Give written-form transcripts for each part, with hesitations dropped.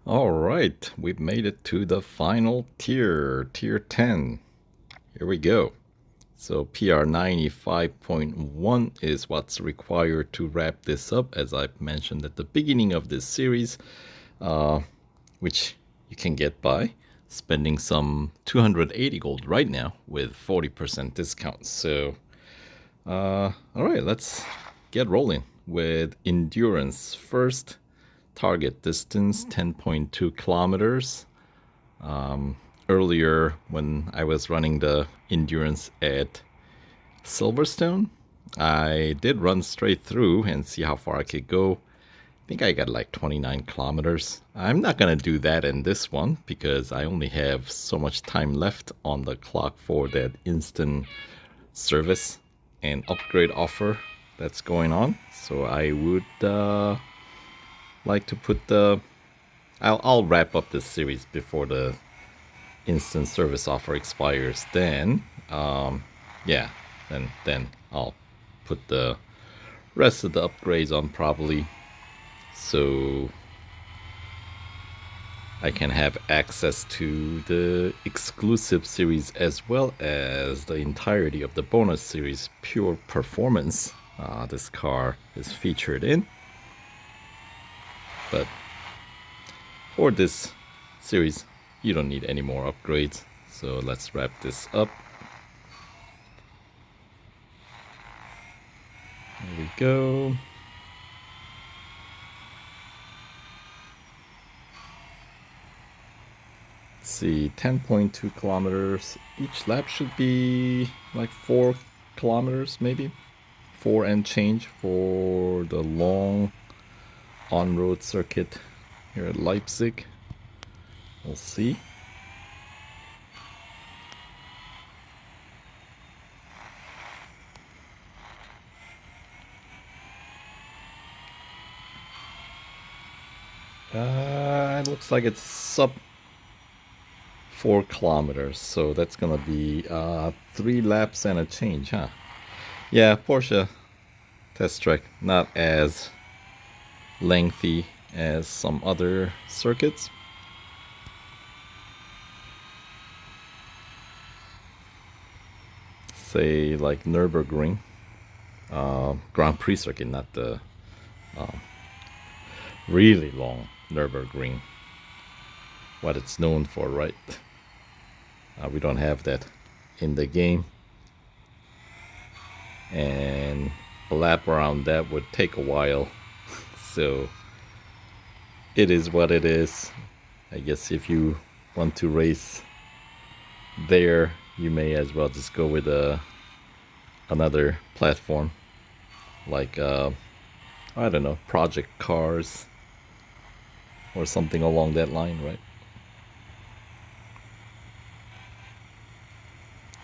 All right, we've made it to the final tier, tier 10. Here we go. So PR 95.1 is what's required to wrap this up, as I mentioned at the beginning of this series, which you can get by spending some 280 gold right now with 40% discount. So, all right, let's get rolling with endurance first. Target distance 10.2 kilometers. Earlier, when I was running the endurance at Silverstone, I did run straight through and see how far I could go. I think I got like 29 kilometers. I'm not gonna do that in this one because I only have so much time left on the clock for that instant service and upgrade offer that's going on. So I would like to put the. I'll wrap up this series before the instant service offer expires. Then, yeah, then I'll put the rest of the upgrades on probably, so I can have access to the exclusive series as well as the entirety of the bonus series, Pure Performance. This car is featured in. But for this series, you don't need any more upgrades. So let's wrap this up. There we go. Let's see, 10.2 kilometers. Each lap should be like 4 kilometers, maybe. 4 and change for the long on-road circuit here at Leipzig. We'll see. It looks like it's sub 4 kilometers, so that's gonna be 3 laps and a change, huh? Yeah, Porsche test track, not as lengthy as some other circuits. Say like Nürburgring, Grand Prix circuit, not the really long Nürburgring. What it's known for, right? We don't have that in the game. And a lap around that would take a while. So it is what it is. I guess if you want to race there, you may as well just go with another platform. Like, I don't know, Project Cars or something along that line, right?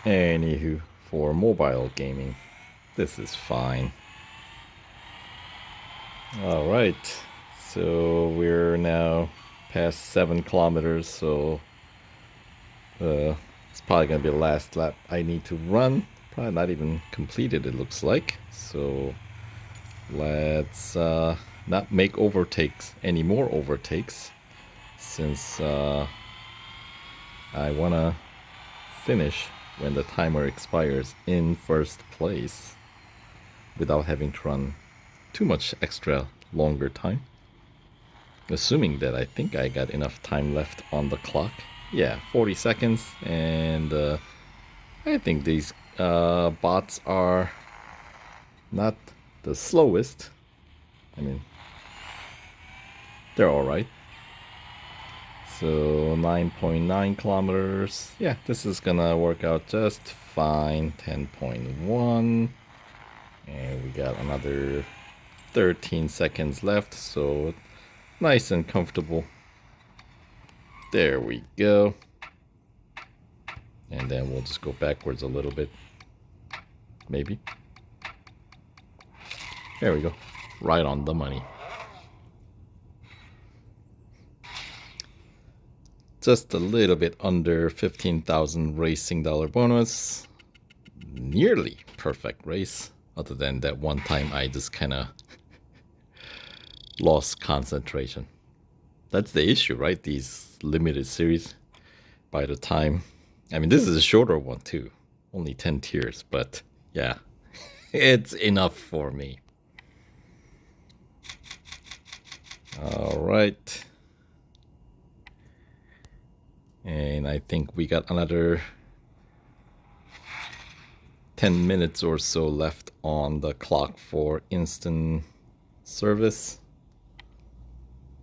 Anywho, for mobile gaming, this is fine. Alright, so we're now past 7 kilometers, so it's probably gonna be the last lap I need to run. Probably not even completed, it looks like. So let's not make overtakes, any more overtakes, since I wanna finish when the timer expires in first place without having to run too much extra longer time. Assuming that I think I got enough time left on the clock. Yeah, 40 seconds, and I think these bots are not the slowest. I mean, they're alright. So 9.9 kilometers. Yeah, this is gonna work out just fine. 10.1. And we got another 13 seconds left, so nice and comfortable. There we go. And then we'll just go backwards a little bit. Maybe. There we go. Right on the money. Just a little bit under 15,000 racing dollar bonus. Nearly perfect race. Other than that one time I just kind of lost concentration. That's the issue, right? These limited series, by the time, I mean, this is a shorter one too, only 10 tiers, but yeah, it's enough for me. All right. And I think we got another 10 minutes or so left on the clock for instant service.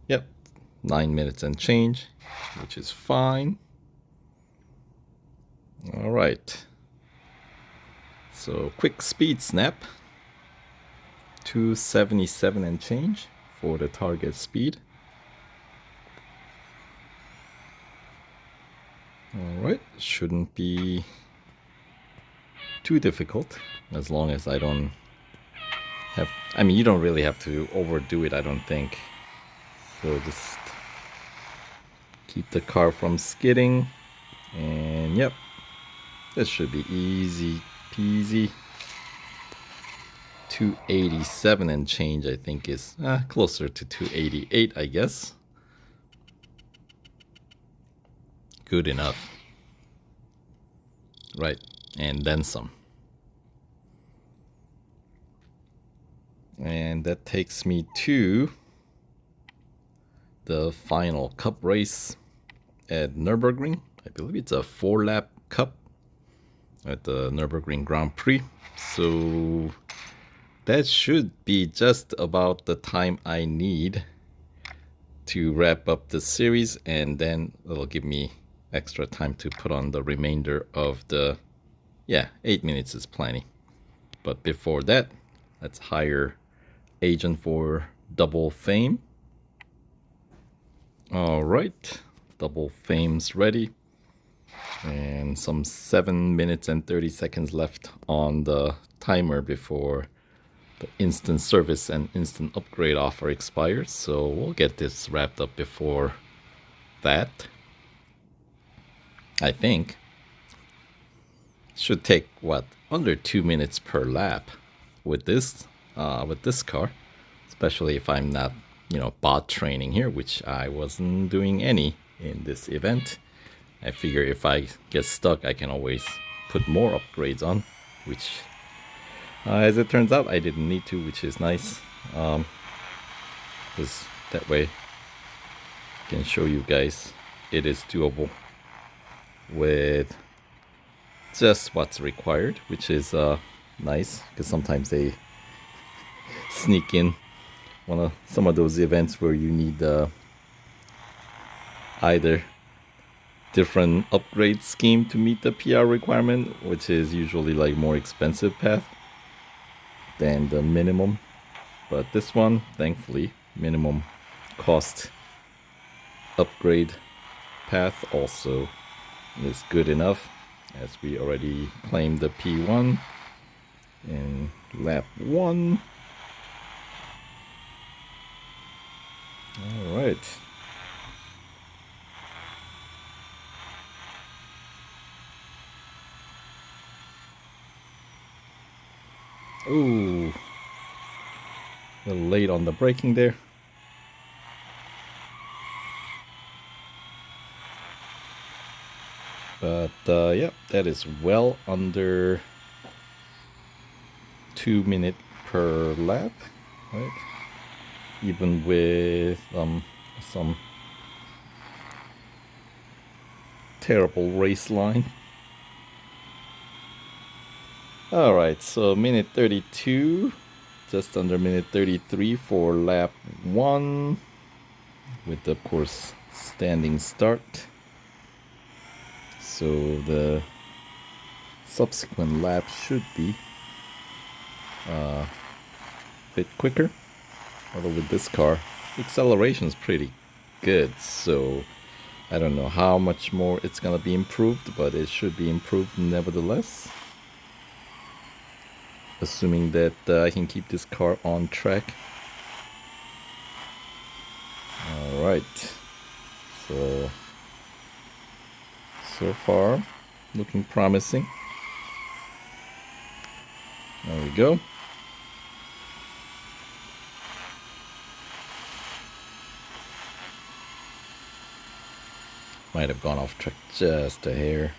Yep, 9 minutes and change, which is fine. All right. So quick speed snap, 277 and change for the target speed. All right, shouldn't be too difficult as long as I don't have, I mean, you don't really have to overdo it, I don't think. So just keep the car from skidding, and yep, this should be easy peasy. 287 and change, I think, is closer to 288, I guess. Good enough. Right, and then some. And that takes me to the final cup race at Nürburgring. I believe it's a 4-lap cup at the Nürburgring Grand Prix. So that should be just about the time I need to wrap up the series, and then it'll give me extra time to put on the remainder of the, 8 minutes is plenty. But before that, let's hire agent for double fame. All right, double fame's ready, and some 7 minutes and 30 seconds left on the timer before the instant service and instant upgrade offer expires. So we'll get this wrapped up before that, I think. Should take what, under 2 minutes per lap with this car, especially if I'm not, bot training here, which I wasn't doing any in this event. I figure if I get stuck, I can always put more upgrades on, which as it turns out, I didn't need to, which is nice, because that way I can show you guys it is doable with just what's required, which is nice, because sometimes they sneak in some of those events where you need either different upgrade scheme to meet the PR requirement, which is usually like more expensive path than the minimum. But this one, thankfully, minimum cost upgrade path also is good enough, as we already claimed the P1 in lap 1. All right. Ooh, a little late on the braking there. But yep, that is well under 2 minutes per lap, right? Even with some terrible race line. Alright, so minute 32, just under minute 33 for lap 1, with of course standing start. So the subsequent lap should be a bit quicker. Although with this car, acceleration is pretty good, so I don't know how much more it's gonna be improved, but it should be improved nevertheless. Assuming that I can keep this car on track. Alright, so far looking promising. There we go. Might have gone off track just a hair.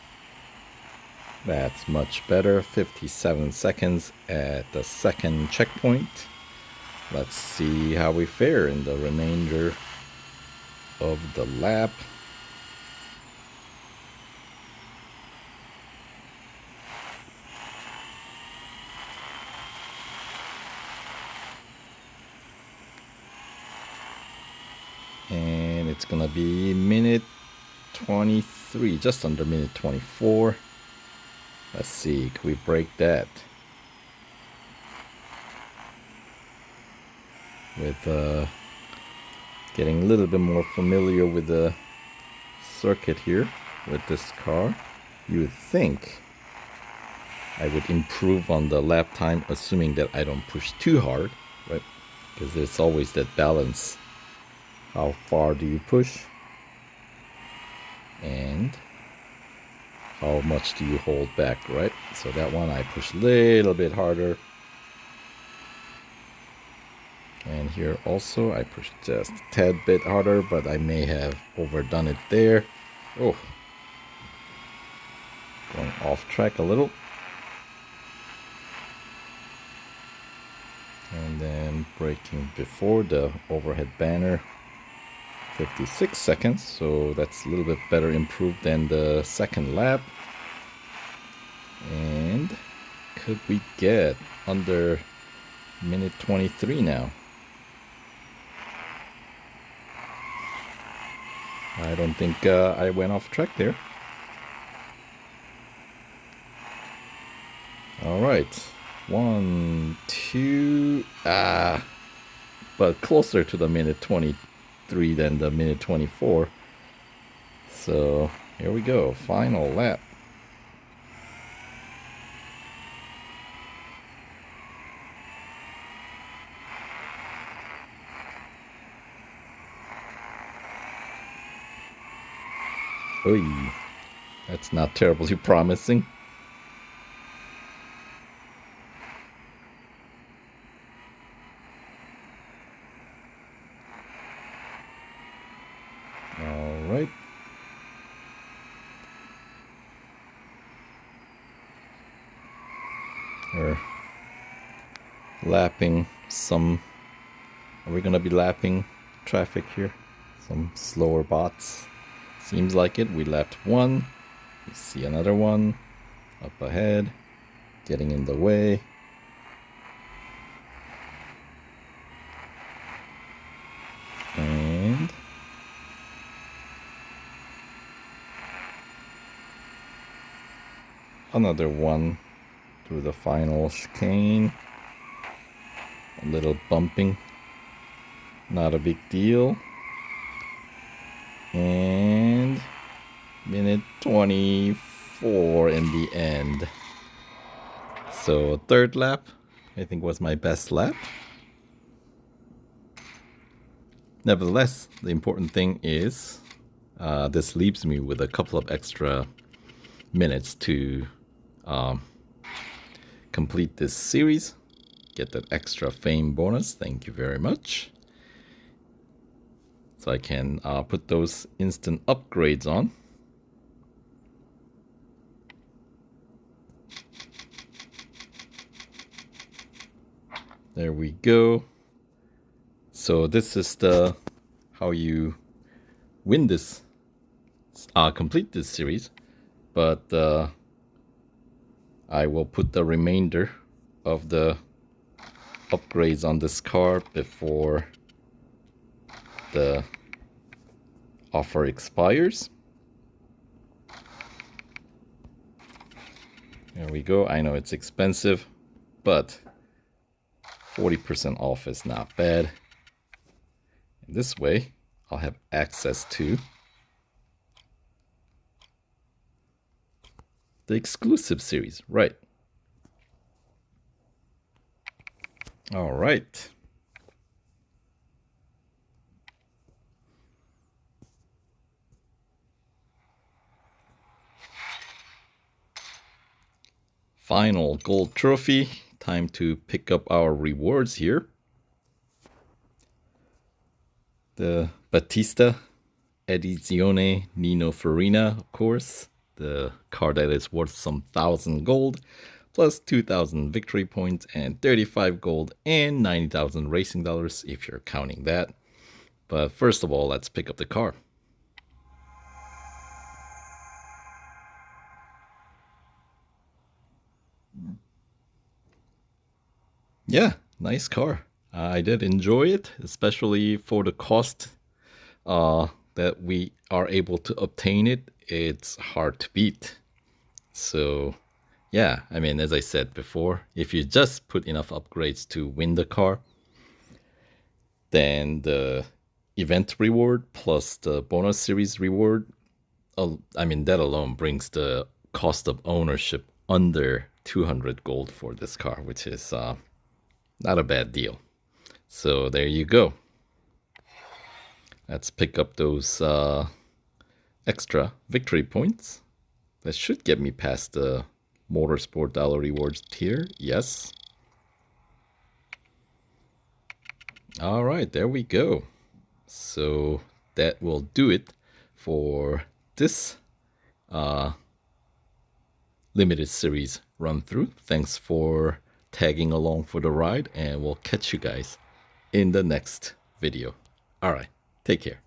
That's much better. 57 seconds at the second checkpoint. Let's see how we fare in the remainder of the lap. And it's gonna be minute 23, just under minute 24. Let's see, can we break that? With getting a little bit more familiar with the circuit here with this car, you would think I would improve on the lap time, assuming that I don't push too hard, right? Because there's always that balance. How far do you push? And how much do you hold back, right? So that one I push a little bit harder. And here also I push just a tad bit harder, but I may have overdone it there. Oh, going off track a little. And then braking before the overhead banner. 56 seconds, so that's a little bit better improved than the second lap. And could we get under minute 23 now? I don't think I went off track there. All right, 1, 2, but closer to the minute 23 than the minute 24. So here we go, final lap. Oy, that's not terribly promising. All right. We're lapping some. Are we gonna be lapping traffic here? Some slower bots. Seems like it. We lapped one. We see another one up ahead, getting in the way. And another one through the final chicane. A little bumping. Not a big deal. And minute 24 in the end. So third lap, I think, was my best lap. Nevertheless, the important thing is this leaves me with a couple of extra minutes to complete this series. Get that extra fame bonus. Thank you very much. So I can put those instant upgrades on. There we go. So this is the how you win this, complete this series. But I will put the remainder of the upgrades on this car before the offer expires. There we go. I know it's expensive, but 40% off is not bad. And this way, I'll have access to the exclusive series, right? All right. Final gold trophy. Time to pick up our rewards here. The Battista Edizione Nino Farina, of course, the car that is worth some 1,000 gold, plus 2,000 victory points and 35 gold and 90,000 racing dollars if you're counting that. But first of all, let's pick up the car. Yeah, nice car. I did enjoy it, especially for the cost that we are able to obtain it. It's hard to beat. So, yeah, I mean, as I said before, if you just put enough upgrades to win the car, then the event reward plus the bonus series reward, I mean, that alone brings the cost of ownership under 200 gold for this car, which is not a bad deal. So there you go. Let's pick up those extra victory points. That should get me past the Motorsport Dollar Rewards tier. Yes. All right, there we go. So that will do it for this limited series run through. Thanks for tagging along for the ride, and we'll catch you guys in the next video. All right, take care.